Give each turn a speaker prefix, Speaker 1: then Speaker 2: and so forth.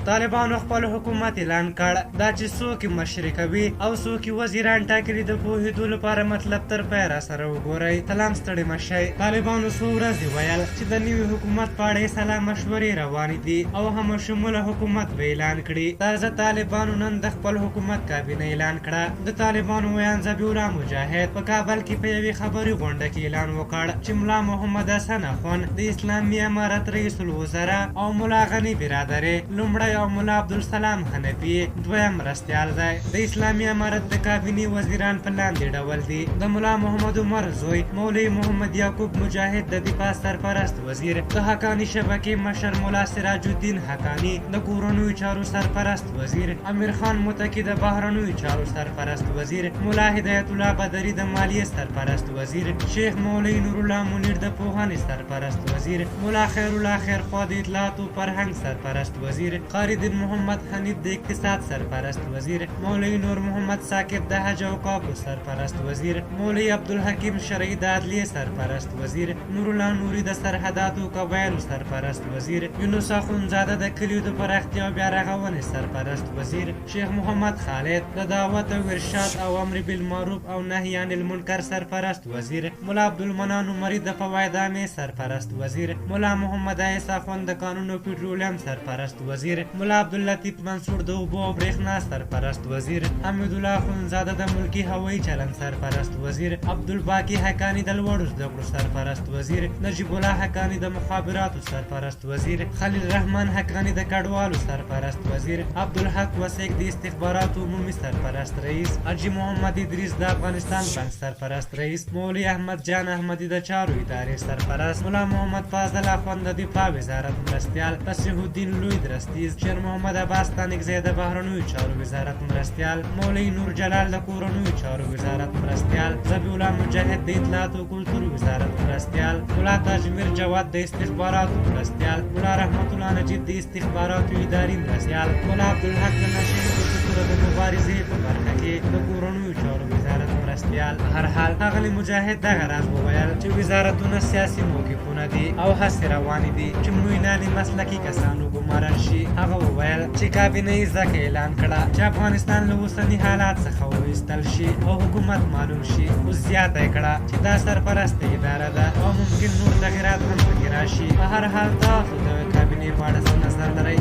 Speaker 1: طالبانو خپل حکومت اعلان کړ دا چې څوک مشري کوي او څوک وزیران ټاکلي د پوهېدو لپاره مطلب تر پایه راسره وګورئ. سلام ستړي مه شئ. طالبانو څو ورځې ویل چې د نوي حکومت په اړه سلا مشورې روانې دي او هم شموله حکومت به اعلان کړي. تازه طالبانو نن د خپل حکومت کابینه اعلان کړه. د طالبانو ویان ذبیح الله مجاهد په کابل کې په یوې خبري غونډه کې اعلان وکړ چې ملا محمد حسن اخوند د اسلامي امارت رئیس الوزرا او ملا غنی برادرې لومړی او ملا عبدالسلام حنفي دویم مرستیال دی. د اسلامي امارت د کابینې وزیران په لاندې ډول دي: د ملا محمد عمر زوی مولوي محمد یعقوب مجاهد د دفاع سرپرست وزیر، د حقانی شبکې مشر ملا سراج الدین حقانی د کورنیو چارو سرپرست وزیر، امیر خان متقی د بهرنیو چارو سرپرست وزیر، ملا هدایت الله بدری د مالیې سرپرست وزیر، شیخ مولوی نور الله منیر د پوهنې سرپرست وزیر، ملا خیر الله خیرخوا د اطلاعات او فرهنګ سرپرست وزیر، قاری دین محمد حنیف د اقتصاد سرپرست وزیر، مولوی نور محمد ثاقب د حج او اوقافو سرپرست وزیر، مولوی عبدالحکیم شرعی د عدلیې سرپرست وزیر، نور الله نوري د سرحداتو او قبایلو سرپرست وزیر، یونس اخوندزاده د کلیو د پراختیا او بیا رغونې سرپرست وزیر، شیخ محمد خالد د دعوت او ارشاد او امر بالمعروف او نهی عن المنکر سرپرست وزیر، ملا عبدالمنان عمری د فواید عامې سرپرست وزیر، ملا محمد عیسی اخوند د قانون او پټرولیم سرپرست وزیر، ملا عبداللطیف منصور د اوبو او برېښنا سرپرست وزیر، حمید الله اخوندزاده د ملکی هوایي چلند سرپرست وزیر، عبدالباقی حقانی د لوړو زده کړو سرپرست وزیر، نجیب الله حقانی د مخابراتو سرپرست وزیر، خلیل رحمان حقانی د کډوالو سرپرست وزیر، عبدالحق وسیق د استخباراتو عمومي سرپرست رئیس، حاجي محمد ادریس د افغانستان بانک سرپرست رئیس، مولوی احمد جان احمدی د چارو ادارې سرپرست، ملا محمد فاضل اخوند د دفاع وزارت مرستیال، فصیح الدین لوی درستیز، شیر محمد عباس تانکزی د بهرنیو چارو وزارت مرستیال، مولوی نور جلال د کورنیو چارو وزارت مرستیال، ذبیح الله مجاهد د اطلاعات او کلتور وزارت مرستیال، ملا تاجمیر جواد د استخباراتو مرستیال، ملا رحمت الله نجیب د استخباراتو اداري مرستیال، ملا عبدالحق نشیر د مبارزې په برخه کې د کورنیو چارو وزارت مرستیال. هر حال ښاغلي مجاهد دغه راز وویل چې وزارتونه سیاسي موقفونه دي او هڅې روانې دي چې معینان مسلکي کسان وګمارل شي. هغه وویل چې کابینه یې ځکه اعلان کړه چې افغانستان له اوسني حالات څخه وویستل شي او حکومت معلوم شي. اوس زیاته یې کړه چې دا سرپرسته اداره ده او ممکن نور تغیرات هم پکې راشي. په هر حال تاسو د کابینې په اړه څه نظر لرئ؟